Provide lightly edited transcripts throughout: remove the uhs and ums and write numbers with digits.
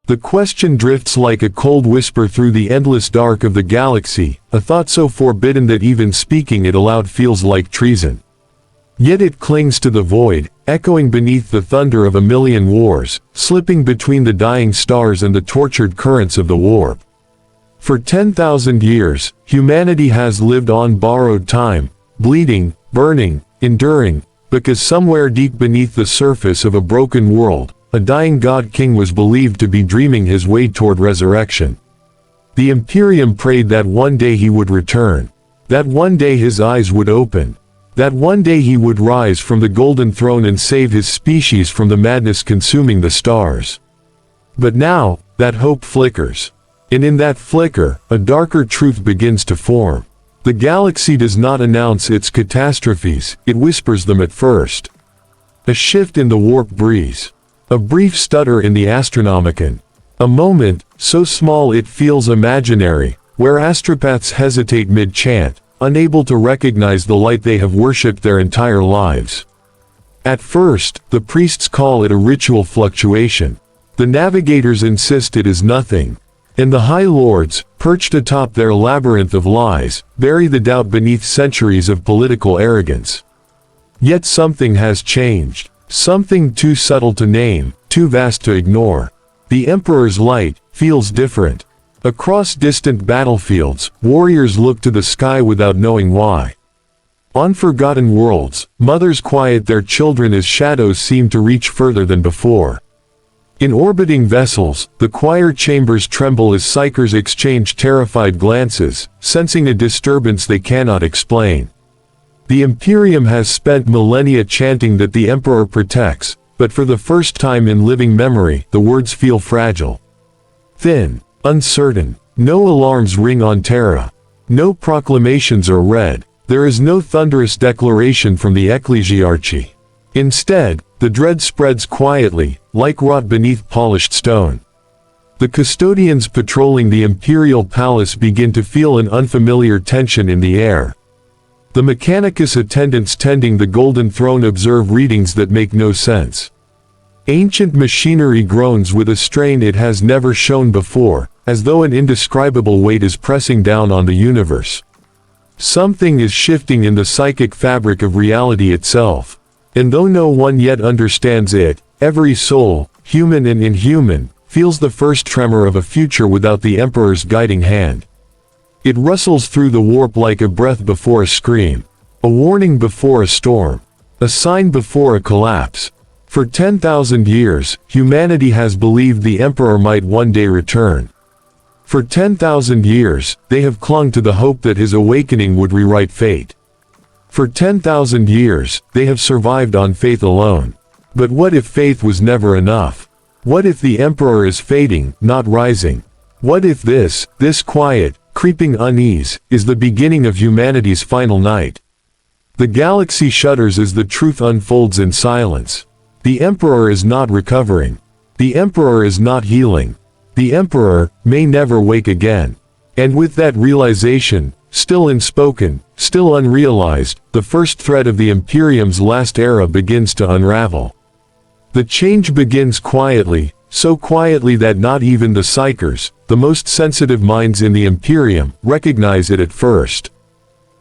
The question drifts like a cold whisper through the endless dark of the galaxy, a thought so forbidden that even speaking it aloud feels like treason. Yet it clings to the void, echoing beneath the thunder of a million wars, slipping between the dying stars and the tortured currents of the warp. For 10,000 years, humanity has lived on borrowed time, bleeding, burning, enduring, because somewhere deep beneath the surface of a broken world, a dying god-king was believed to be dreaming his way toward resurrection. The Imperium prayed that one day he would return, that one day his eyes would open, that one day he would rise from the golden throne and save his species from the madness consuming the stars. But now, that hope flickers. And in that flicker, a darker truth begins to form. The galaxy does not announce its catastrophes, it whispers them at first. A shift in the warp breeze. A brief stutter in the Astronomican. A moment, so small it feels imaginary, where astropaths hesitate mid-chant, unable to recognize the light they have worshipped their entire lives. At first, the priests call it a ritual fluctuation. The navigators insist it is nothing. And the High Lords, perched atop their labyrinth of lies, bury the doubt beneath centuries of political arrogance. Yet something has changed. Something too subtle to name, too vast to ignore. The Emperor's light feels different. Across distant battlefields, warriors look to the sky without knowing why. On forgotten worlds, mothers quiet their children as shadows seem to reach further than before. In orbiting vessels, the choir chambers tremble as psychers exchange terrified glances, sensing a disturbance they cannot explain. The Imperium has spent millennia chanting that the Emperor protects, but for the first time in living memory, the words feel fragile. Thin, uncertain. No alarms ring on Terra. No proclamations are read. There is no thunderous declaration from the ecclesiarchy. Instead, the dread spreads quietly, like rot beneath polished stone. The custodians patrolling the imperial palace begin to feel an unfamiliar tension in the air. The Mechanicus attendants tending the golden throne observe readings that make no sense. Ancient machinery groans with a strain it has never shown before, as though an indescribable weight is pressing down on the universe. Something is shifting in the psychic fabric of reality itself. And though no one yet understands it, every soul, human and inhuman, feels the first tremor of a future without the Emperor's guiding hand. It rustles through the warp like a breath before a scream, a warning before a storm, a sign before a collapse. For 10,000 years, humanity has believed the Emperor might one day return. For 10,000 years, they have clung to the hope that his awakening would rewrite fate. For 10,000 years, they have survived on faith alone. But what if faith was never enough? What if the Emperor is fading, not rising? What if this quiet, creeping unease, is the beginning of humanity's final night? The galaxy shudders as the truth unfolds in silence. The Emperor is not recovering. The Emperor is not healing. The Emperor may never wake again. And with that realization, still unspoken, still unrealized, the first thread of the Imperium's last era begins to unravel. The change begins quietly, so quietly that not even the psychers, the most sensitive minds in the Imperium, recognize it at first.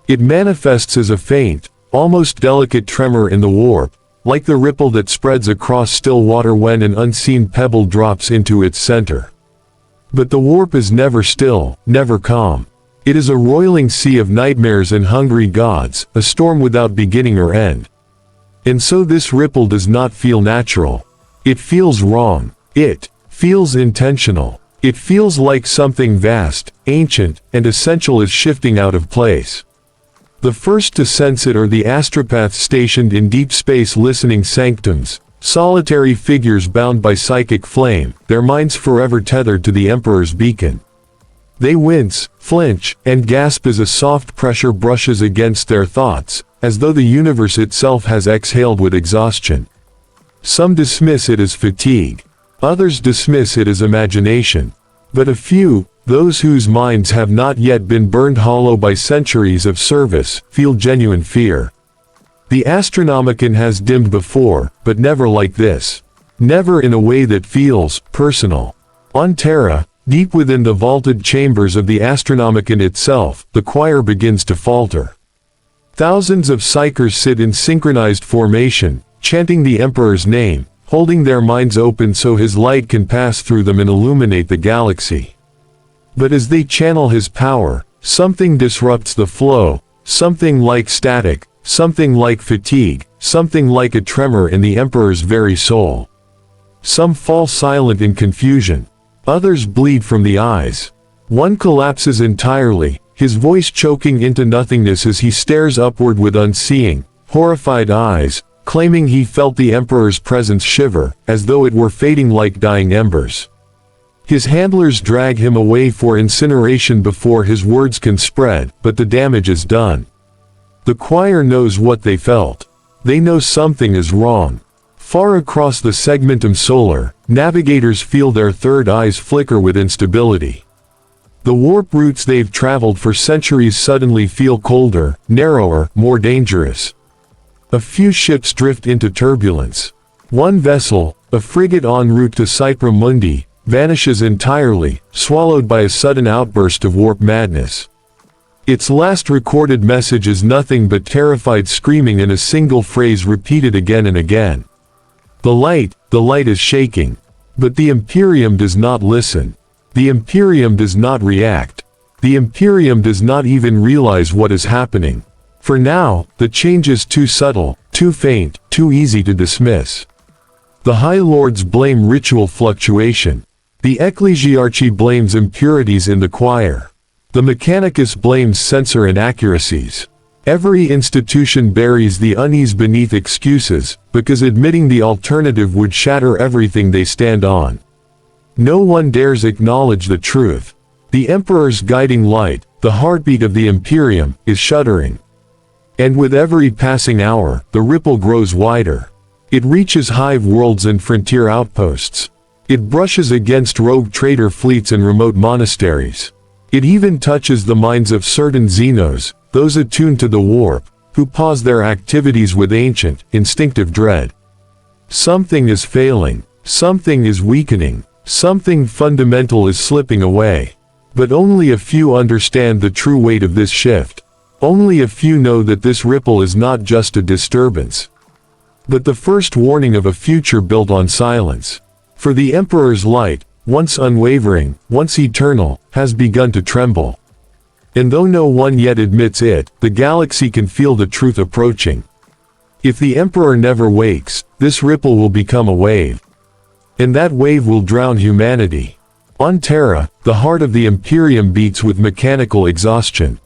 It manifests as a faint, almost delicate tremor in the warp, like the ripple that spreads across still water when an unseen pebble drops into its center. But the warp is never still, never calm. It is a roiling sea of nightmares and hungry gods, a storm without beginning or end. And so this ripple does not feel natural. It feels wrong. It feels intentional. It feels like something vast, ancient, and essential is shifting out of place. The first to sense it are the astropaths stationed in deep space listening sanctums, solitary figures bound by psychic flame, their minds forever tethered to the Emperor's beacon. They wince, flinch, and gasp as a soft pressure brushes against their thoughts, as though the universe itself has exhaled with exhaustion. Some dismiss it as fatigue. Others dismiss it as imagination. But a few, those whose minds have not yet been burned hollow by centuries of service, feel genuine fear. The Astronomican has dimmed before, but never like this. Never in a way that feels personal. On Terra, deep within the vaulted chambers of the Astronomican itself, the choir begins to falter. Thousands of psychers sit in synchronized formation, chanting the Emperor's name, holding their minds open so his light can pass through them and illuminate the galaxy. But as they channel his power, something disrupts the flow, something like static, something like fatigue, something like a tremor in the Emperor's very soul. Some fall silent in confusion. Others bleed from the eyes. One collapses entirely, his voice choking into nothingness as he stares upward with unseeing, horrified eyes, claiming he felt the Emperor's presence shiver, as though it were fading like dying embers. His handlers drag him away for incineration before his words can spread, but the damage is done. The choir knows what they felt. They know something is wrong. Far across the segmentum solar, navigators feel their third eyes flicker with instability. The warp routes they've traveled for centuries suddenly feel colder, narrower, more dangerous. A few ships drift into turbulence. One vessel, a frigate en route to Cypra Mundi, vanishes entirely, swallowed by a sudden outburst of warp madness. Its last recorded message is nothing but terrified screaming in a single phrase repeated again and again. The light is shaking. But the Imperium does not listen. The Imperium does not react. The Imperium does not even realize what is happening. For now, the change is too subtle, too faint, too easy to dismiss. The High Lords blame ritual fluctuation. The Ecclesiarchy blames impurities in the choir. The Mechanicus blames censor inaccuracies. Every institution buries the unease beneath excuses, because admitting the alternative would shatter everything they stand on. No one dares acknowledge the truth. The Emperor's guiding light, the heartbeat of the Imperium, is shuddering. And with every passing hour, the ripple grows wider. It reaches hive worlds and frontier outposts. It brushes against rogue trader fleets and remote monasteries. It even touches the minds of certain Xenos, those attuned to the warp, who pause their activities with ancient, instinctive dread. Something is failing. Something is weakening. Something fundamental is slipping away. But only a few understand the true weight of this shift. Only a few know that this ripple is not just a disturbance, but the first warning of a future built on silence. For the Emperor's light, once unwavering, once eternal, has begun to tremble. And though no one yet admits it, the galaxy can feel the truth approaching. If the Emperor never wakes, this ripple will become a wave. And that wave will drown humanity. On Terra, the heart of the Imperium beats with mechanical exhaustion.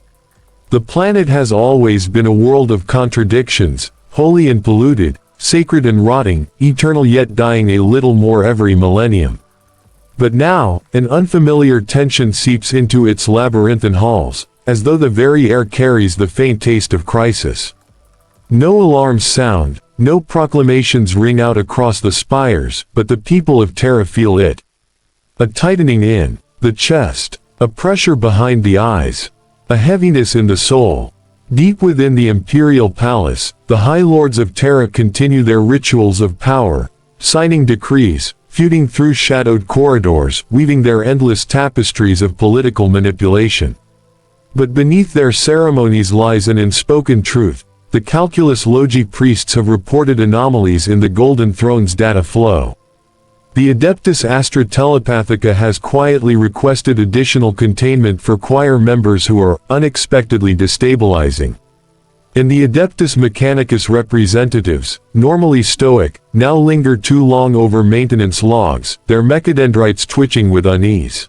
The planet has always been a world of contradictions, holy and polluted, sacred and rotting, eternal yet dying a little more every millennium. But now, an unfamiliar tension seeps into its labyrinthine halls, as though the very air carries the faint taste of crisis. No alarms sound, no proclamations ring out across the spires, but the people of Terra feel it. A tightening in the chest, a pressure behind the eyes, a heaviness in the soul. Deep within the Imperial Palace, the High Lords of Terra continue their rituals of power, signing decrees, feuding through shadowed corridors, weaving their endless tapestries of political manipulation. But beneath their ceremonies lies an unspoken truth. The Calculus Logi priests have reported anomalies in the Golden Throne's data flow. The Adeptus Astra Telepathica has quietly requested additional containment for choir members who are unexpectedly destabilizing. And the Adeptus Mechanicus representatives, normally stoic, now linger too long over maintenance logs, their mechadendrites twitching with unease.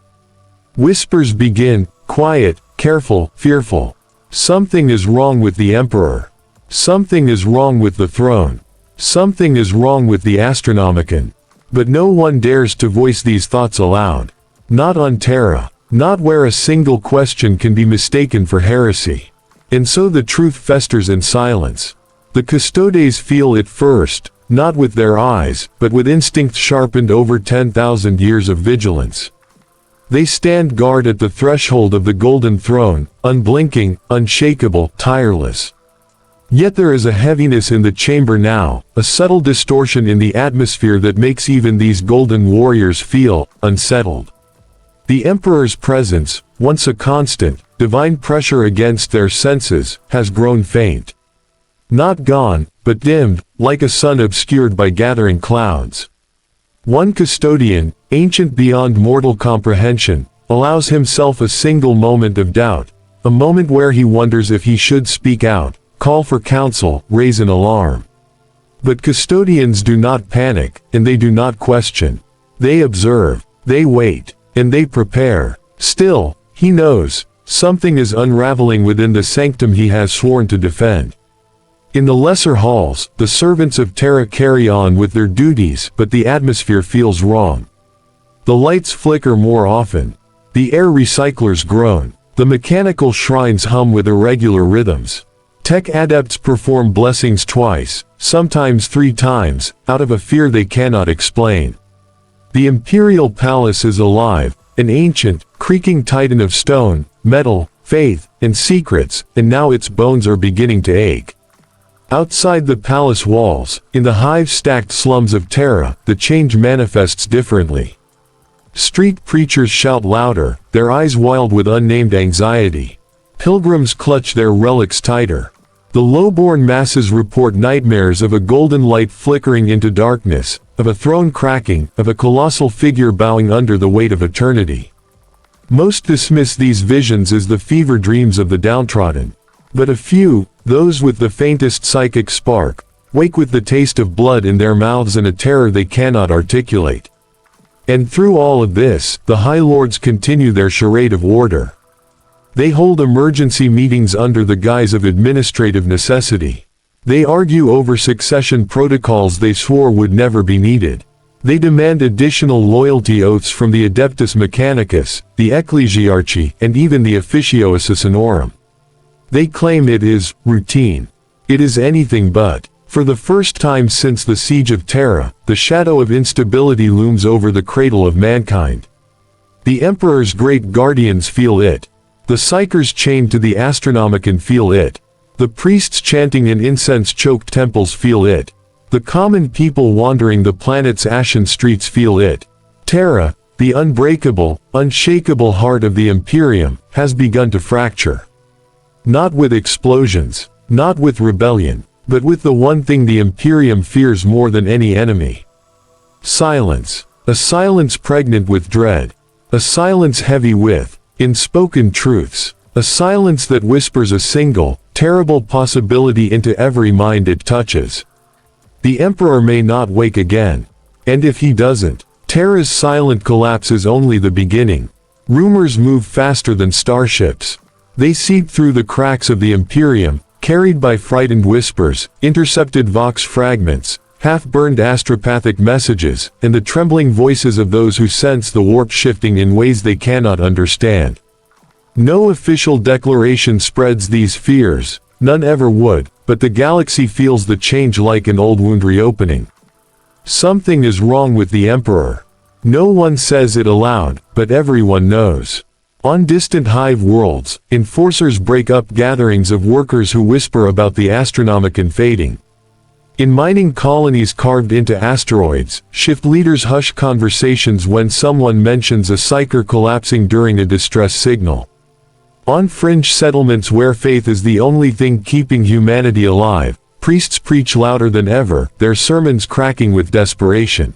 Whispers begin, quiet, careful, fearful. Something is wrong with the Emperor. Something is wrong with the throne. Something is wrong with the Astronomican. But no one dares to voice these thoughts aloud. Not on Terra. Not where a single question can be mistaken for heresy. And so the truth festers in silence. The custodes feel it first, not with their eyes, but with instinct sharpened over 10,000 years of vigilance. They stand guard at the threshold of the Golden Throne, unblinking, unshakable, tireless. Yet there is a heaviness in the chamber now, a subtle distortion in the atmosphere that makes even these golden warriors feel unsettled. The Emperor's presence, once a constant, divine pressure against their senses, has grown faint. Not gone, but dimmed, like a sun obscured by gathering clouds. One custodian, ancient beyond mortal comprehension, allows himself a single moment of doubt, a moment where he wonders if he should speak out, call for counsel, raise an alarm. But custodians do not panic, and they do not question. They observe, they wait, and they prepare. Still, he knows, something is unraveling within the sanctum he has sworn to defend. In the lesser halls, the servants of Terra carry on with their duties, but the atmosphere feels wrong. The lights flicker more often. The air recyclers groan. The mechanical shrines hum with irregular rhythms. Tech adepts perform blessings twice, sometimes 3 times, out of a fear they cannot explain. The Imperial Palace is alive, an ancient, creaking titan of stone, metal, faith, and secrets, and now its bones are beginning to ache. Outside the palace walls, in the hive-stacked slums of Terra, the change manifests differently. Street preachers shout louder, their eyes wild with unnamed anxiety. Pilgrims clutch their relics tighter. The low-born masses report nightmares of a golden light flickering into darkness, of a throne cracking, of a colossal figure bowing under the weight of eternity. Most dismiss these visions as the fever dreams of the downtrodden. But a few, those with the faintest psychic spark, wake with the taste of blood in their mouths and a terror they cannot articulate. And through all of this, the High Lords continue their charade of order. They hold emergency meetings under the guise of administrative necessity. They argue over succession protocols they swore would never be needed. They demand additional loyalty oaths from the Adeptus Mechanicus, the Ecclesiarchy, and even the Officio Assassinorum. They claim it is routine. It is anything but. For the first time since the siege of Terra, the shadow of instability looms over the cradle of mankind. The Emperor's great guardians feel it. The psychers chained to the Astronomican feel it. The priests chanting in incense-choked temples feel it. The common people wandering the planet's ashen streets feel it. Terra, the unbreakable, unshakable heart of the Imperium, has begun to fracture. Not with explosions, not with rebellion, but with the one thing the Imperium fears more than any enemy. Silence. A silence pregnant with dread. A silence heavy with unspoken truths. A silence that whispers a single, terrible possibility into every mind it touches. The Emperor may not wake again. And if he doesn't, Terra's silent collapse is only the beginning. Rumors move faster than starships. They seep through the cracks of the Imperium, carried by frightened whispers, intercepted vox fragments, half-burned astropathic messages, and the trembling voices of those who sense the warp shifting in ways they cannot understand. No official declaration spreads these fears, none ever would, but the galaxy feels the change like an old wound reopening. Something is wrong with the Emperor. No one says it aloud, but everyone knows. On distant hive worlds, enforcers break up gatherings of workers who whisper about the Astronomican fading. In mining colonies carved into asteroids, shift leaders hush conversations when someone mentions a psyker collapsing during a distress signal. On fringe settlements where faith is the only thing keeping humanity alive, priests preach louder than ever, their sermons cracking with desperation.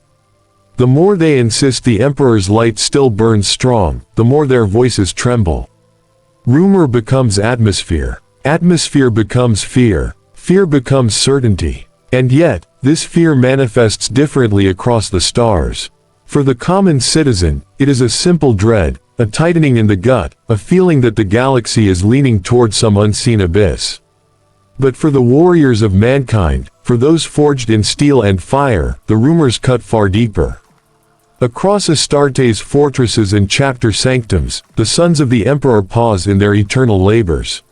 The more they insist the Emperor's light still burns strong, the more their voices tremble. Rumor becomes atmosphere. Atmosphere becomes fear. Fear becomes certainty. And yet, this fear manifests differently across the stars. For the common citizen, it is a simple dread, a tightening in the gut, a feeling that the galaxy is leaning toward some unseen abyss. But for the warriors of mankind, for those forged in steel and fire, the rumors cut far deeper. Across Astarte's fortresses and chapter sanctums, the sons of the Emperor pause in their eternal labors.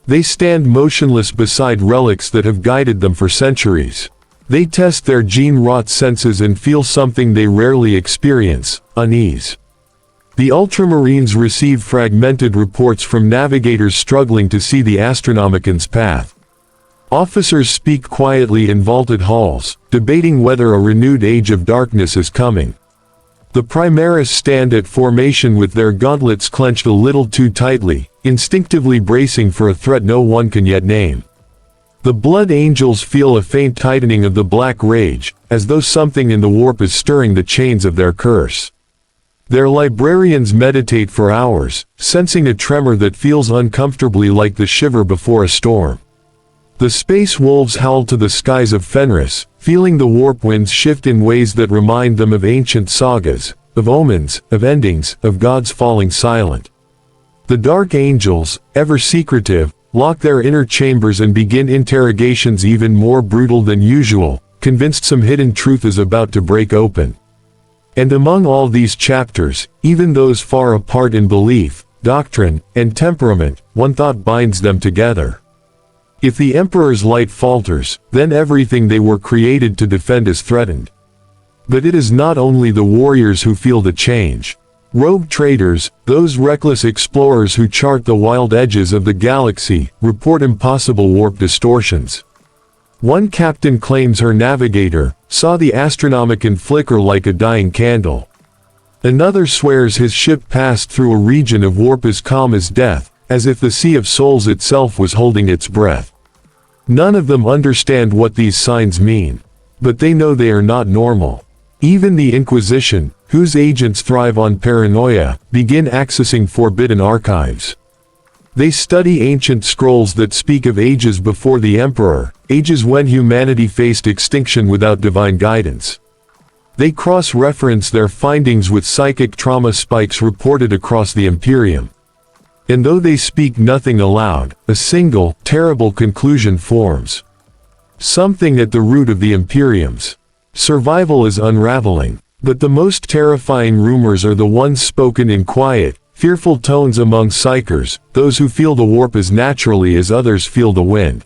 They stand motionless beside relics that have guided them for centuries. They test their gene-wrought senses and feel something they rarely experience: unease. The Ultramarines receive fragmented reports from navigators struggling to see the Astronomican's path. Officers speak quietly in vaulted halls, debating whether a renewed age of darkness is coming. The Primaris stand at formation with their gauntlets clenched a little too tightly, instinctively bracing for a threat no one can yet name. The Blood Angels feel a faint tightening of the black rage, as though something in the warp is stirring the chains of their curse. Their librarians meditate for hours, sensing a tremor that feels uncomfortably like the shiver before a storm. The space wolves howl to the skies of Fenris, feeling the warp winds shift in ways that remind them of ancient sagas, of omens, of endings, of gods falling silent. The Dark Angels, ever secretive, lock their inner chambers and begin interrogations even more brutal than usual, convinced some hidden truth is about to break open. And among all these chapters, even those far apart in belief, doctrine, and temperament, one thought binds them together. If the Emperor's light falters, then everything they were created to defend is threatened. But it is not only the warriors who feel the change. Rogue traders, those reckless explorers who chart the wild edges of the galaxy, report impossible warp distortions. One captain claims her navigator saw the Astronomican flicker like a dying candle. Another swears his ship passed through a region of warp as calm as death, as if the Sea of Souls itself was holding its breath. None of them understand what these signs mean. But they know they are not normal. Even the Inquisition, whose agents thrive on paranoia, begin accessing forbidden archives. They study ancient scrolls that speak of ages before the Emperor, ages when humanity faced extinction without divine guidance. They cross-reference their findings with psychic trauma spikes reported across the Imperium. And though they speak nothing aloud, a single, terrible conclusion forms. Something at the root of the Imperium's survival is unraveling. But the most terrifying rumors are the ones spoken in quiet, fearful tones among psychers, those who feel the warp as naturally as others feel the wind.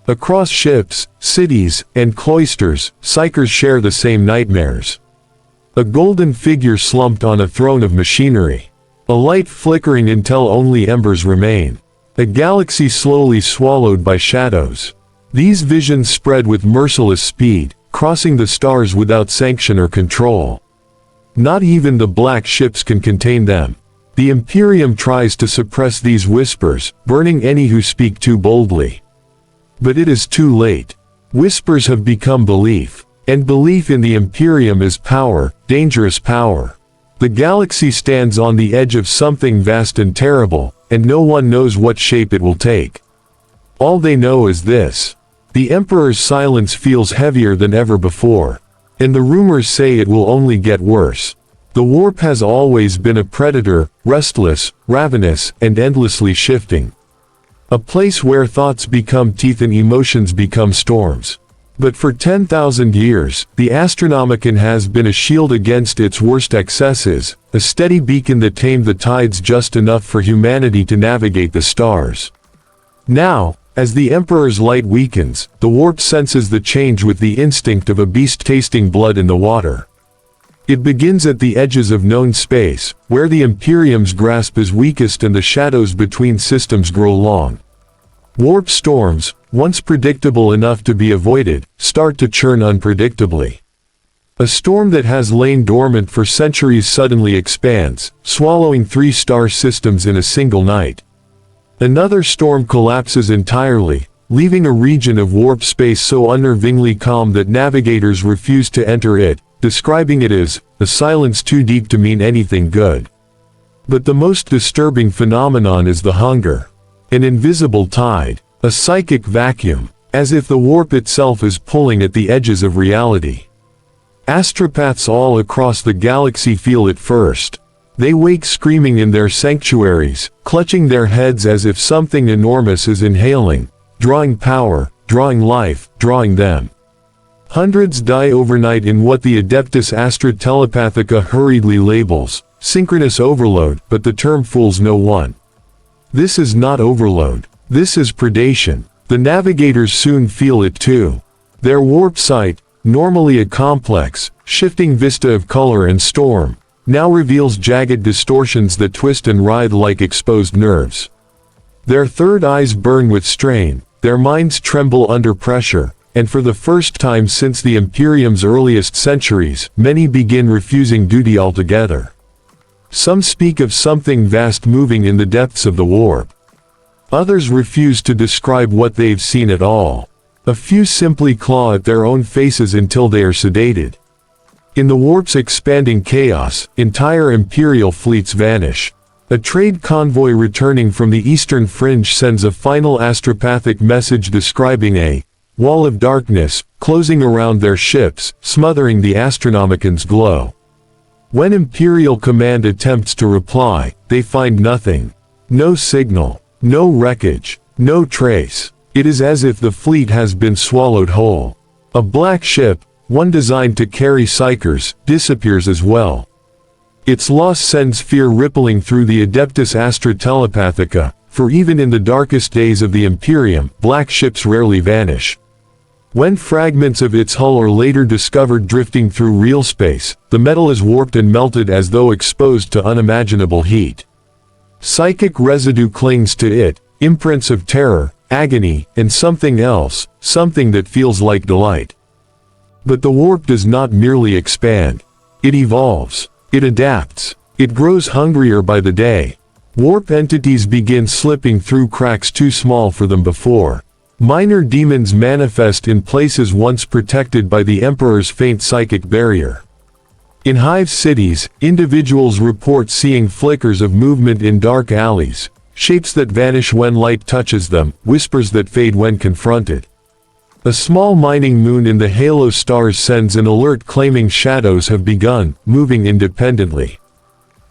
Across ships, cities, and cloisters, psychers share the same nightmares. A golden figure slumped on a throne of machinery. A light flickering until only embers remain. A galaxy slowly swallowed by shadows. These visions spread with merciless speed, crossing the stars without sanction or control. Not even the black ships can contain them. The Imperium tries to suppress these whispers, burning any who speak too boldly. But it is too late. Whispers have become belief. And belief in the Imperium is power, dangerous power. The galaxy stands on the edge of something vast and terrible, and no one knows what shape it will take. All they know is this. The Emperor's silence feels heavier than ever before. And the rumors say it will only get worse. The warp has always been a predator, restless, ravenous, and endlessly shifting. A place where thoughts become teeth and emotions become storms. But for 10,000 years, the Astronomican has been a shield against its worst excesses, a steady beacon that tamed the tides just enough for humanity to navigate the stars. Now, as the Emperor's light weakens, the warp senses the change with the instinct of a beast tasting blood in the water. It begins at the edges of known space, where the Imperium's grasp is weakest and the shadows between systems grow long. Warp storms, once predictable enough to be avoided, start to churn unpredictably. A storm that has lain dormant for centuries suddenly expands, swallowing 3 star systems in a single night. Another storm collapses entirely, leaving a region of warp space so unnervingly calm that navigators refuse to enter it, describing it as a silence too deep to mean anything good. But the most disturbing phenomenon is the hunger. An invisible tide, a psychic vacuum, as if the warp itself is pulling at the edges of reality. Astropaths all across the galaxy feel it first. They wake screaming in their sanctuaries, clutching their heads as if something enormous is inhaling, drawing power, drawing life, drawing them. Hundreds die overnight in what the Adeptus Astra Telepathica hurriedly labels synchronous overload, but the term fools no one. This is not overload. This is predation. The navigators soon feel it too. Their warp sight, normally a complex, shifting vista of color and storm, now reveals jagged distortions that twist and writhe like exposed nerves. Their third eyes burn with strain, their minds tremble under pressure, and for the first time since the Imperium's earliest centuries, many begin refusing duty altogether. Some speak of something vast moving in the depths of the warp. Others refuse to describe what they've seen at all. A few simply claw at their own faces until they are sedated. In the warp's expanding chaos, entire Imperial fleets vanish. A trade convoy returning from the eastern fringe sends a final astropathic message describing a wall of darkness closing around their ships, smothering the Astronomican's glow. When Imperial Command attempts to reply, they find nothing. No signal, no wreckage, no trace. It is as if the fleet has been swallowed whole. A black ship, one designed to carry psychers, disappears as well. Its loss sends fear rippling through the Adeptus Astra Telepathica, for even in the darkest days of the Imperium, black ships rarely vanish. When fragments of its hull are later discovered drifting through real space, the metal is warped and melted as though exposed to unimaginable heat. Psychic residue clings to it, imprints of terror, agony, and something else, something that feels like delight. But the warp does not merely expand. It evolves. It adapts. It grows hungrier by the day. Warp entities begin slipping through cracks too small for them before. Minor demons manifest in places once protected by the Emperor's faint psychic barrier. In hive cities, individuals report seeing flickers of movement in dark alleys, shapes that vanish when light touches them, whispers that fade when confronted. A small mining moon in the halo stars sends an alert claiming shadows have begun, moving independently.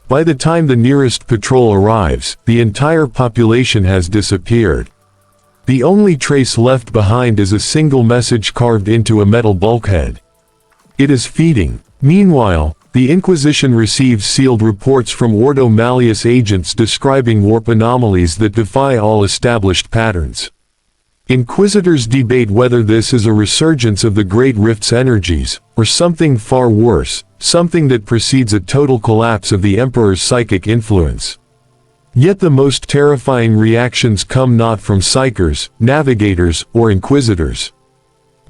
By the time the nearest patrol arrives, the entire population has disappeared. The only trace left behind is a single message carved into a metal bulkhead. It is feeding. Meanwhile, the Inquisition receives sealed reports from Ordo Malleus agents describing warp anomalies that defy all established patterns. Inquisitors debate whether this is a resurgence of the Great Rift's energies, or something far worse, something that precedes a total collapse of the Emperor's psychic influence. Yet the most terrifying reactions come not from psychers, navigators, or inquisitors,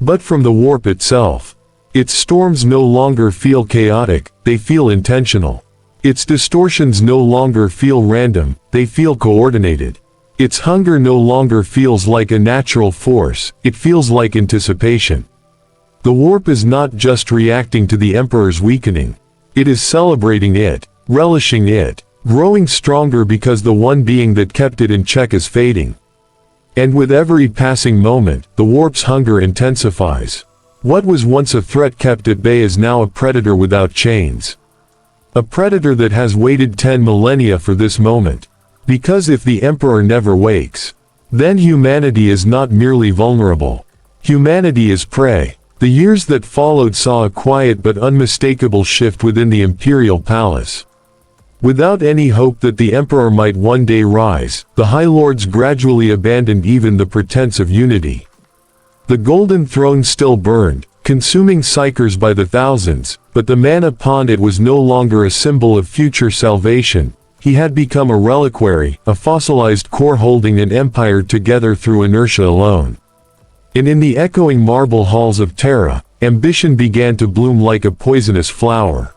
but from the warp itself. Its storms no longer feel chaotic, they feel intentional. Its distortions no longer feel random, they feel coordinated. Its hunger no longer feels like a natural force, it feels like anticipation. The warp is not just reacting to the Emperor's weakening. It is celebrating it, relishing it, growing stronger because the one being that kept it in check is fading. And with every passing moment, the warp's hunger intensifies. What was once a threat kept at bay is now a predator without chains. A predator that has waited 10 millennia for this moment. Because if the Emperor never wakes, then humanity is not merely vulnerable. Humanity is prey. The years that followed saw a quiet but unmistakable shift within the Imperial Palace. Without any hope that the Emperor might one day rise, the High Lords gradually abandoned even the pretense of unity. The Golden Throne still burned, consuming psychers by the thousands, but the man upon it was no longer a symbol of future salvation. He had become a reliquary, a fossilized core holding an empire together through inertia alone. And in the echoing marble halls of Terra, ambition began to bloom like a poisonous flower.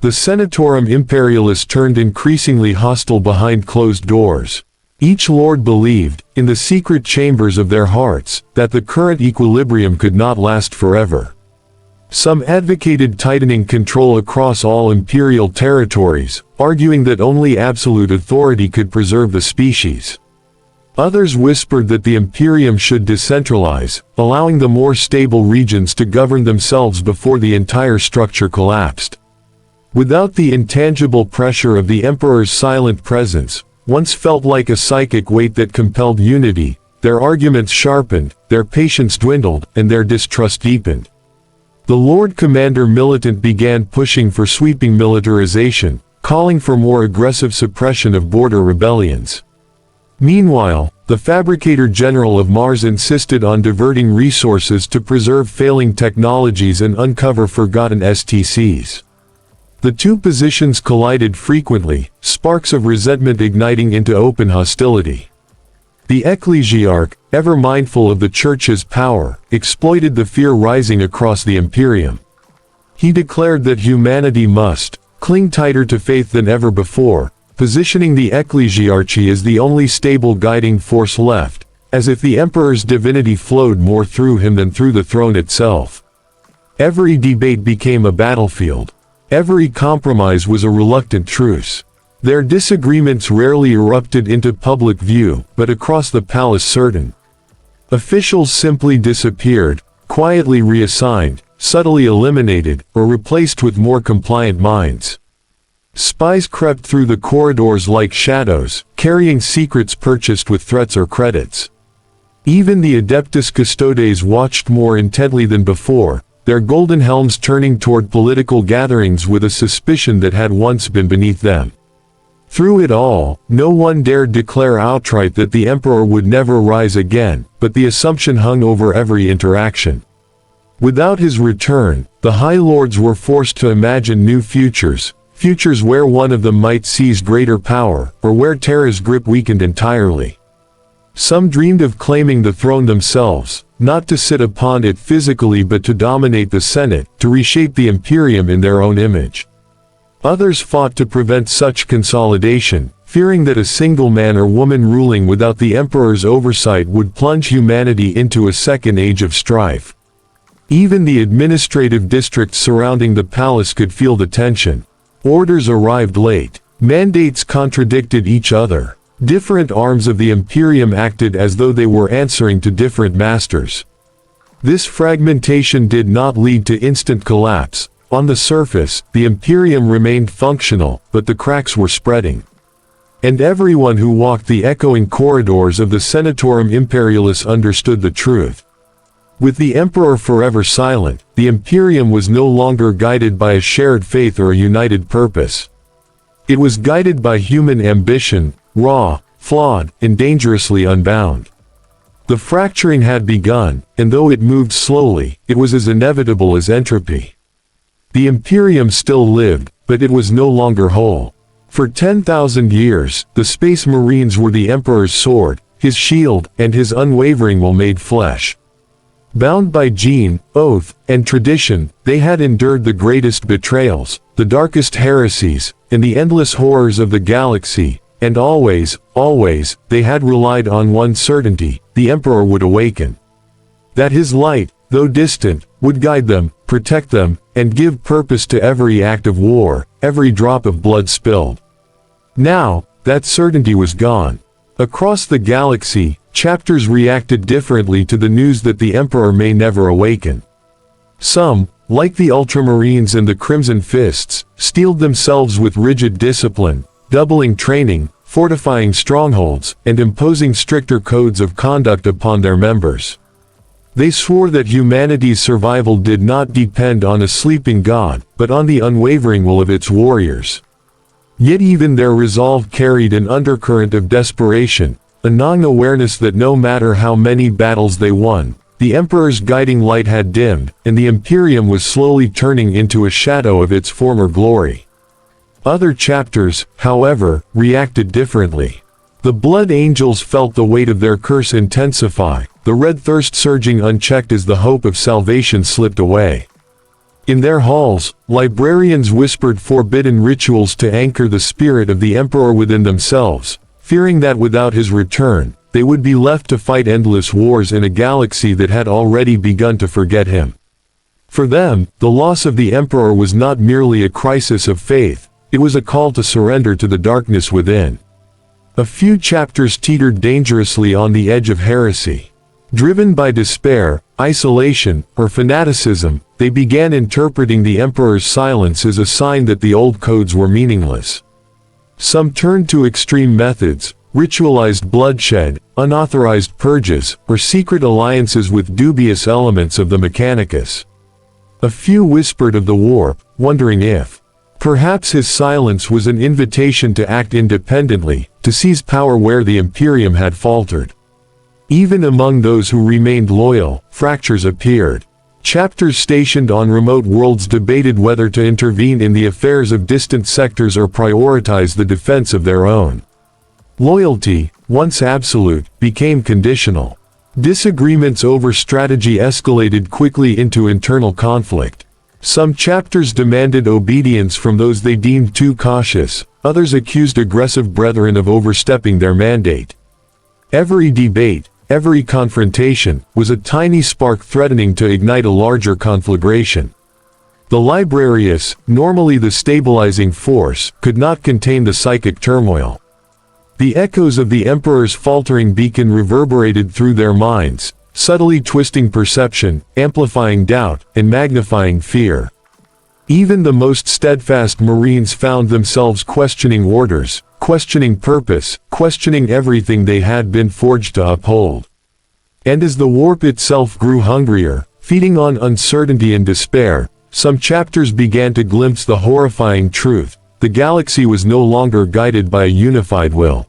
The Senatorum Imperialis turned increasingly hostile behind closed doors. Each lord believed, in the secret chambers of their hearts, that the current equilibrium could not last forever. Some advocated tightening control across all imperial territories, arguing that only absolute authority could preserve the species. Others whispered that the Imperium should decentralize, allowing the more stable regions to govern themselves before the entire structure collapsed. Without the intangible pressure of the Emperor's silent presence, once felt like a psychic weight that compelled unity, their arguments sharpened, their patience dwindled, and their distrust deepened. The Lord Commander Militant began pushing for sweeping militarization, calling for more aggressive suppression of border rebellions. Meanwhile, the Fabricator General of Mars insisted on diverting resources to preserve failing technologies and uncover forgotten STCs. The two positions collided frequently, sparks of resentment igniting into open hostility. The ecclesiarch, ever mindful of the Church's power, exploited the fear rising across the Imperium. He declared that humanity must cling tighter to faith than ever before, positioning the ecclesiarchy as the only stable guiding force left, as if the emperor's divinity flowed more through him than through the throne itself. Every debate became a battlefield. Every compromise was a reluctant truce. Their disagreements rarely erupted into public view, but across the palace certain. Officials simply disappeared, quietly reassigned, subtly eliminated, or replaced with more compliant minds. Spies crept through the corridors like shadows, carrying secrets purchased with threats or credits. Even the Adeptus Custodes watched more intently than before, their golden helms turning toward political gatherings with a suspicion that had once been beneath them. Through it all, no one dared declare outright that the emperor would never rise again, but the assumption hung over every interaction. Without his return, the High Lords were forced to imagine new futures where one of them might seize greater power, or where Terra's grip weakened entirely. Some dreamed of claiming the throne themselves, not to sit upon it physically but to dominate the Senate, to reshape the Imperium in their own image. Others fought to prevent such consolidation, fearing that a single man or woman ruling without the emperor's oversight would plunge humanity into a second age of strife. Even the administrative districts surrounding the palace could feel the tension. Orders arrived late. Mandates contradicted each other. Different arms of the Imperium acted as though they were answering to different masters. This fragmentation did not lead to instant collapse. On the surface, the Imperium remained functional, but the cracks were spreading. And everyone who walked the echoing corridors of the Senatorum Imperialis understood the truth. With the Emperor forever silent, the Imperium was no longer guided by a shared faith or a united purpose. It was guided by human ambition, raw, flawed, and dangerously unbound. The fracturing had begun, and though it moved slowly, it was as inevitable as entropy. The Imperium still lived, but it was no longer whole. For 10,000 years, the Space Marines were the Emperor's sword, his shield, and his unwavering will made flesh. Bound by gene, oath, and tradition, they had endured the greatest betrayals, the darkest heresies, and the endless horrors of the galaxy, and always, they had relied on one certainty: the Emperor would awaken. That his light, though distant, would guide them, protect them, and give purpose to every act of war, every drop of blood spilled. Now, that certainty was gone. Across the galaxy, chapters reacted differently to the news that the Emperor may never awaken. Some, like the Ultramarines and the Crimson Fists, steeled themselves with rigid discipline, doubling training, fortifying strongholds, and imposing stricter codes of conduct upon their members. They swore that humanity's survival did not depend on a sleeping god, but on the unwavering will of its warriors. Yet even their resolve carried an undercurrent of desperation, a gnawing awareness that no matter how many battles they won, the Emperor's guiding light had dimmed, and the Imperium was slowly turning into a shadow of its former glory. Other chapters, however, reacted differently. The Blood Angels felt the weight of their curse intensify, the red thirst surging unchecked as the hope of salvation slipped away. In their halls, librarians whispered forbidden rituals to anchor the spirit of the Emperor within themselves, fearing that without his return, they would be left to fight endless wars in a galaxy that had already begun to forget him. For them, the loss of the Emperor was not merely a crisis of faith, it was a call to surrender to the darkness within. A few chapters teetered dangerously on the edge of heresy. Driven by despair, isolation, or fanaticism, they began interpreting the Emperor's silence as a sign that the old codes were meaningless. Some turned to extreme methods, ritualized bloodshed, unauthorized purges, or secret alliances with dubious elements of the Mechanicus. A few whispered of the warp, wondering if perhaps his silence was an invitation to act independently, to seize power where the Imperium had faltered. Even among those who remained loyal, fractures appeared. Chapters stationed on remote worlds debated whether to intervene in the affairs of distant sectors or prioritize the defense of their own. Loyalty, once absolute, became conditional. Disagreements over strategy escalated quickly into internal conflict. Some chapters demanded obedience from those they deemed too cautious, others accused aggressive brethren of overstepping their mandate. Every debate, every confrontation, was a tiny spark threatening to ignite a larger conflagration. The librarius, normally the stabilizing force, could not contain the psychic turmoil. The echoes of the Emperor's faltering beacon reverberated through their minds, subtly twisting perception, amplifying doubt, and magnifying fear. Even the most steadfast Marines found themselves questioning orders, questioning purpose, questioning everything they had been forged to uphold. And as the warp itself grew hungrier, feeding on uncertainty and despair, some chapters began to glimpse the horrifying truth: the galaxy was no longer guided by a unified will.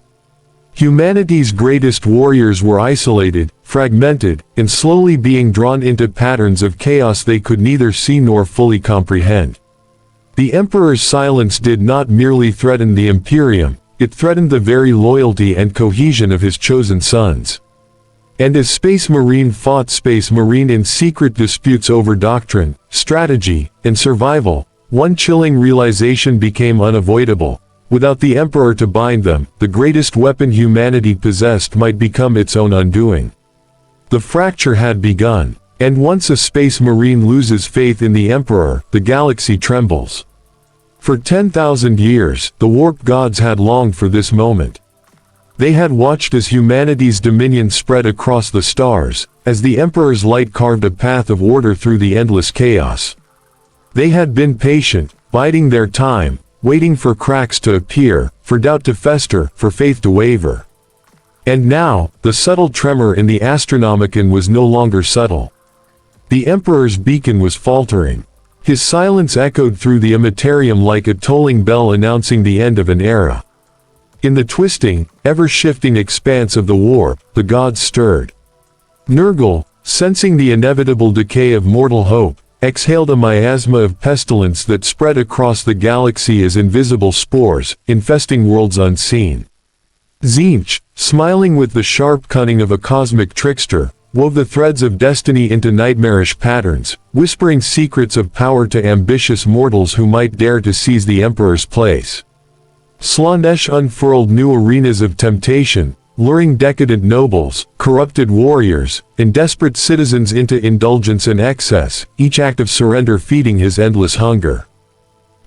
Humanity's greatest warriors were isolated, fragmented, and slowly being drawn into patterns of chaos they could neither see nor fully comprehend. The Emperor's silence did not merely threaten the Imperium, it threatened the very loyalty and cohesion of his chosen sons. And as Space Marine fought Space Marine in secret disputes over doctrine, strategy, and survival, one chilling realization became unavoidable: without the Emperor to bind them, the greatest weapon humanity possessed might become its own undoing. The fracture had begun, and once a Space Marine loses faith in the Emperor, the galaxy trembles. For 10,000 years, the warp gods had longed for this moment. They had watched as humanity's dominion spread across the stars, as the Emperor's light carved a path of order through the endless chaos. They had been patient, biding their time, waiting for cracks to appear, for doubt to fester, for faith to waver. And now, the subtle tremor in the Astronomican was no longer subtle. The Emperor's beacon was faltering. His silence echoed through the Imperium like a tolling bell announcing the end of an era. In the twisting, ever-shifting expanse of the warp, the gods stirred. Nurgle, sensing the inevitable decay of mortal hope, exhaled a miasma of pestilence that spread across the galaxy as invisible spores, infesting worlds unseen. Tzeentch, smiling with the sharp cunning of a cosmic trickster, wove the threads of destiny into nightmarish patterns, whispering secrets of power to ambitious mortals who might dare to seize the Emperor's place. Slaanesh unfurled new arenas of temptation, luring decadent nobles, corrupted warriors, and desperate citizens into indulgence and excess, each act of surrender feeding his endless hunger.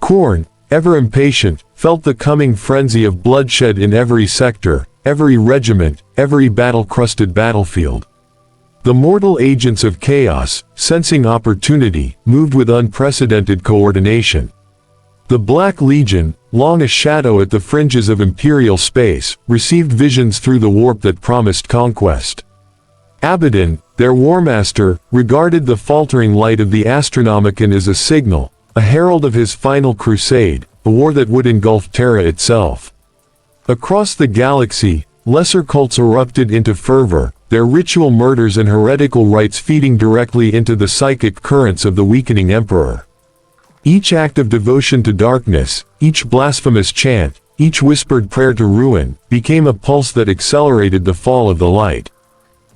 Khorne, ever impatient, felt the coming frenzy of bloodshed in every sector, every regiment, every battle-crusted battlefield. The mortal agents of chaos, sensing opportunity, moved with unprecedented coordination. The Black Legion, long a shadow at the fringes of imperial space, received visions through the warp that promised conquest. Abaddon, their warmaster, regarded the faltering light of the Astronomican as a signal, a herald of his final crusade, a war that would engulf Terra itself. Across the galaxy, lesser cults erupted into fervor, their ritual murders and heretical rites feeding directly into the psychic currents of the weakening Emperor. Each act of devotion to darkness, each blasphemous chant, each whispered prayer to ruin, became a pulse that accelerated the fall of the light.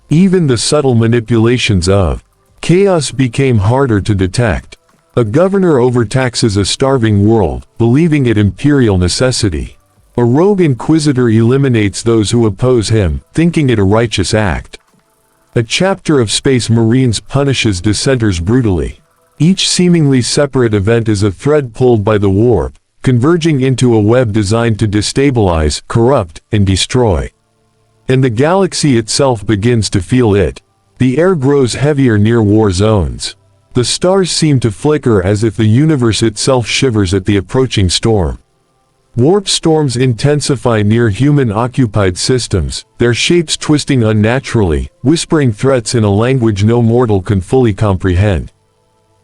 Even the subtle manipulations of chaos became harder to detect. A governor overtaxes a starving world, believing it imperial necessity. A rogue inquisitor eliminates those who oppose him, thinking it a righteous act. A chapter of Space Marines punishes dissenters brutally. Each seemingly separate event is a thread pulled by the warp, converging into a web designed to destabilize, corrupt, and destroy. And the galaxy itself begins to feel it. The air grows heavier near war zones. The stars seem to flicker as if the universe itself shivers at the approaching storm. Warp storms intensify near human-occupied systems, their shapes twisting unnaturally, whispering threats in a language no mortal can fully comprehend.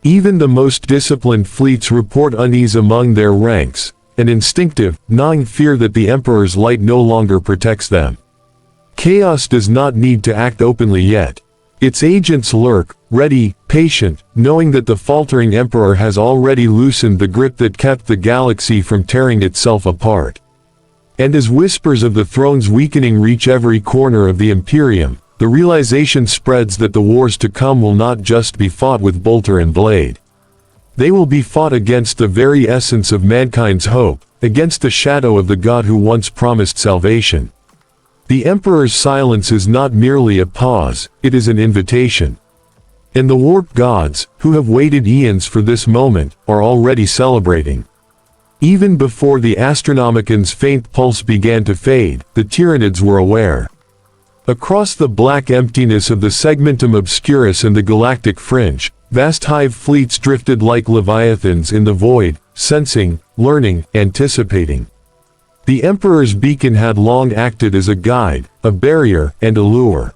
Even the most disciplined fleets report unease among their ranks, an instinctive, gnawing fear that the Emperor's light no longer protects them. Chaos does not need to act openly yet. Its agents lurk, ready, patient, knowing that the faltering Emperor has already loosened the grip that kept the galaxy from tearing itself apart. And as whispers of the throne's weakening reach every corner of the Imperium, the realization spreads that the wars to come will not just be fought with bolter and blade. They will be fought against the very essence of mankind's hope, against the shadow of the God who once promised salvation. The Emperor's silence is not merely a pause, it is an invitation. And the warp gods, who have waited eons for this moment, are already celebrating. Even before the Astronomican's faint pulse began to fade, the Tyranids were aware. Across the black emptiness of the segmentum obscurus and the galactic fringe, vast hive fleets drifted like leviathans in the void, sensing, learning, anticipating. The Emperor's beacon had long acted as a guide, a barrier, and a lure.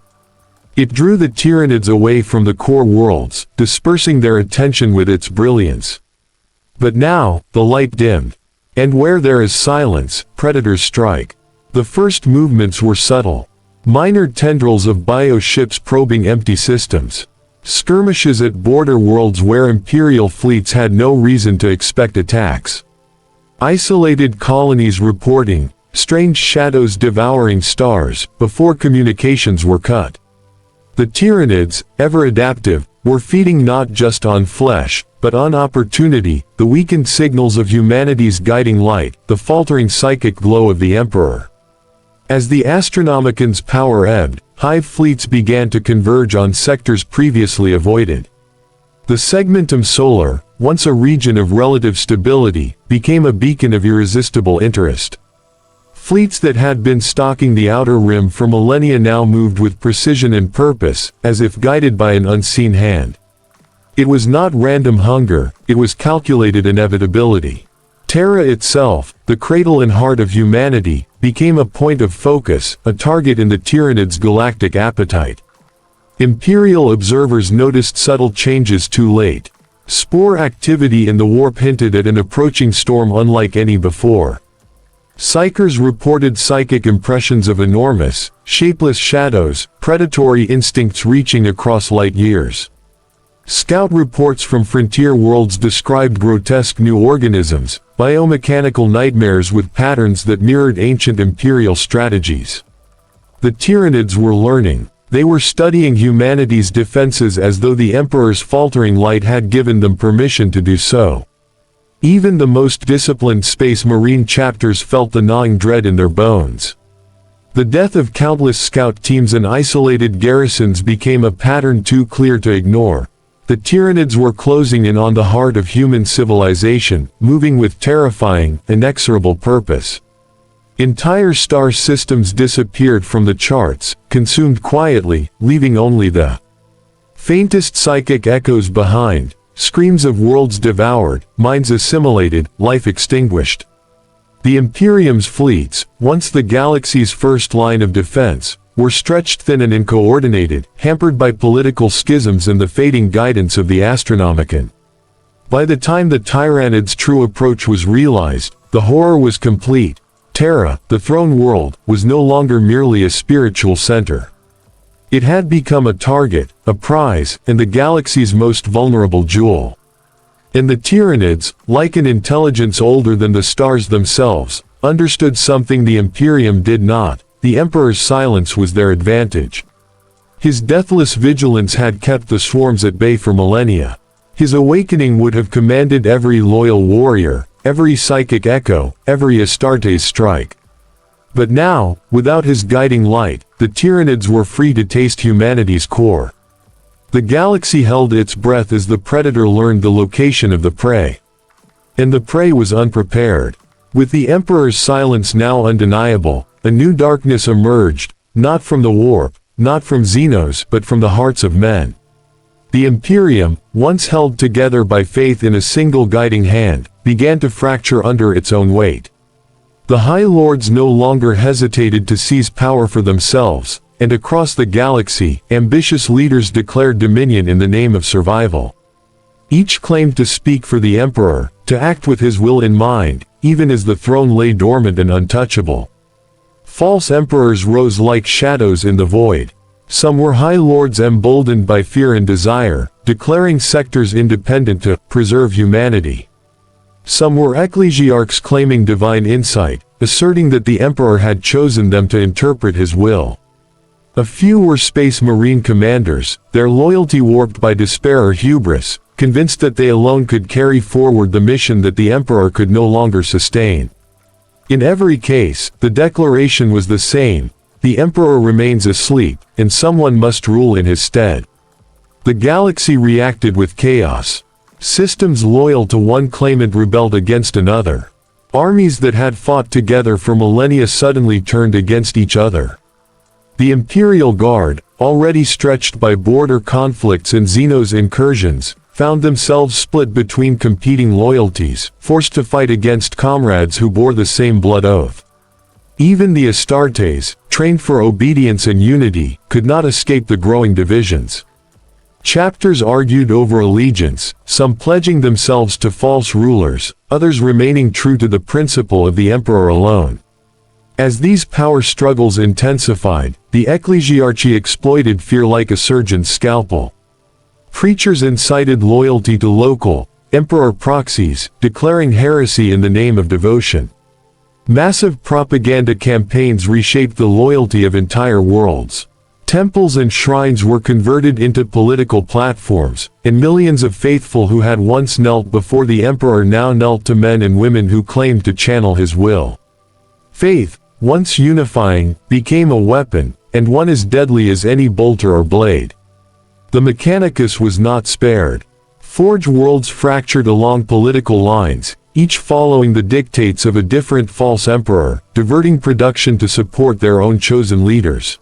It drew the Tyranids away from the core worlds, dispersing their attention with its brilliance. But now, the light dimmed. And where there is silence, predators strike. The first movements were subtle. Minor tendrils of bio-ships probing empty systems. Skirmishes at border worlds where Imperial fleets had no reason to expect attacks. Isolated colonies reporting, strange shadows devouring stars, before communications were cut. The Tyranids, ever adaptive, were feeding not just on flesh, but on opportunity, the weakened signals of humanity's guiding light, the faltering psychic glow of the Emperor. As the Astronomican's power ebbed, hive fleets began to converge on sectors previously avoided. The segmentum solar, once a region of relative stability, became a beacon of irresistible interest. Fleets that had been stalking the outer rim for millennia now moved with precision and purpose, as if guided by an unseen hand. It was not random hunger, it was calculated inevitability. Terra itself, the cradle and heart of humanity, became a point of focus, a target in the Tyranids' galactic appetite. Imperial observers noticed subtle changes too late. Spore activity in the warp hinted at an approaching storm unlike any before. Psychers reported psychic impressions of enormous, shapeless shadows, predatory instincts reaching across light years. Scout reports from frontier worlds described grotesque new organisms, biomechanical nightmares with patterns that mirrored ancient Imperial strategies. The Tyranids were learning. They were studying humanity's defenses as though the Emperor's faltering light had given them permission to do so. Even the most disciplined Space Marine chapters felt the gnawing dread in their bones. The death of countless scout teams and isolated garrisons became a pattern too clear to ignore. The Tyranids were closing in on the heart of human civilization, moving with terrifying, inexorable purpose. Entire star systems disappeared from the charts, consumed quietly, leaving only the faintest psychic echoes behind, screams of worlds devoured, minds assimilated, life extinguished. The Imperium's fleets, once the galaxy's first line of defense, were stretched thin and uncoordinated, hampered by political schisms and the fading guidance of the Astronomican. By the time the Tyranids' true approach was realized, the horror was complete. Terra, the throne world, was no longer merely a spiritual center. It had become a target, a prize, and the galaxy's most vulnerable jewel. And the Tyranids, like an intelligence older than the stars themselves, understood something the Imperium did not. The Emperor's silence was their advantage. His deathless vigilance had kept the swarms at bay for millennia. His awakening would have commanded every loyal warrior, every psychic echo, every Astartes strike. But now, without his guiding light, the Tyranids were free to taste humanity's core. The galaxy held its breath as the predator learned the location of the prey. And the prey was unprepared. With the Emperor's silence now undeniable, a new darkness emerged, not from the warp, not from Xenos, but from the hearts of men. The Imperium, once held together by faith in a single guiding hand, began to fracture under its own weight. The High Lords no longer hesitated to seize power for themselves, and across the galaxy, ambitious leaders declared dominion in the name of survival. Each claimed to speak for the Emperor, to act with his will in mind, even as the throne lay dormant and untouchable. False emperors rose like shadows in the void. Some were high lords emboldened by fear and desire, declaring sectors independent to preserve humanity. Some were ecclesiarchs claiming divine insight, asserting that the emperor had chosen them to interpret his will. A few were space marine commanders, their loyalty warped by despair or hubris, convinced that they alone could carry forward the mission that the emperor could no longer sustain. In every case, the declaration was the same: the emperor remains asleep, and someone must rule in his stead. The galaxy reacted with chaos. Systems loyal to one claimant rebelled against another. Armies that had fought together for millennia suddenly turned against each other. The Imperial Guard, already stretched by border conflicts and Xenos incursions, found themselves split between competing loyalties, forced to fight against comrades who bore the same blood oath. Even the Astartes, trained for obedience and unity, could not escape the growing divisions. Chapters argued over allegiance, some pledging themselves to false rulers, others remaining true to the principle of the emperor alone. As these power struggles intensified, the ecclesiarchy exploited fear like a surgeon's scalpel. Preachers incited loyalty to local, emperor proxies, declaring heresy in the name of devotion. Massive propaganda campaigns reshaped the loyalty of entire worlds. Temples and shrines were converted into political platforms, and millions of faithful who had once knelt before the emperor now knelt to men and women who claimed to channel his will. Faith, once unifying, became a weapon, and one as deadly as any bolter or blade. The Mechanicus was not spared. Forge worlds fractured along political lines, each following the dictates of a different false emperor, diverting production to support their own chosen leaders.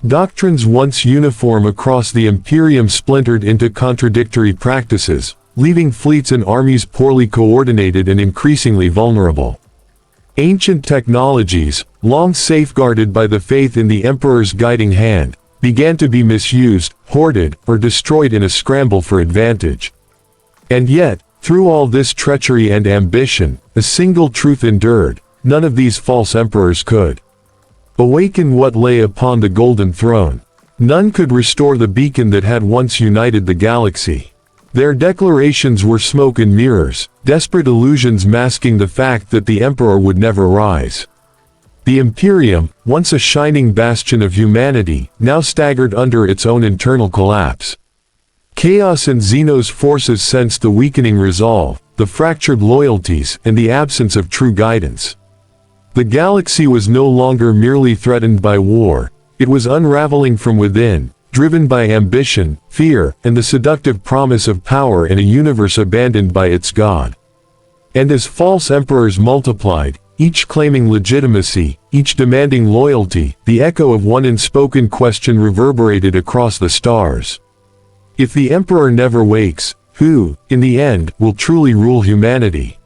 Doctrines once uniform across the Imperium splintered into contradictory practices, leaving fleets and armies poorly coordinated and increasingly vulnerable. Ancient technologies, long safeguarded by the faith in the emperor's guiding hand, began to be misused, hoarded, or destroyed in a scramble for advantage. And yet, through all this treachery and ambition, a single truth endured: none of these false emperors could awaken what lay upon the golden throne. None could restore the beacon that had once united the galaxy. Their declarations were smoke and mirrors, desperate illusions masking the fact that the emperor would never rise. The Imperium, once a shining bastion of humanity, now staggered under its own internal collapse. Chaos and Xenos forces sensed the weakening resolve, the fractured loyalties, and the absence of true guidance. The galaxy was no longer merely threatened by war, it was unraveling from within, driven by ambition, fear, and the seductive promise of power in a universe abandoned by its god. And as false emperors multiplied, each claiming legitimacy, each demanding loyalty, the echo of one unspoken question reverberated across the stars. If the emperor never wakes, who, in the end, will truly rule humanity?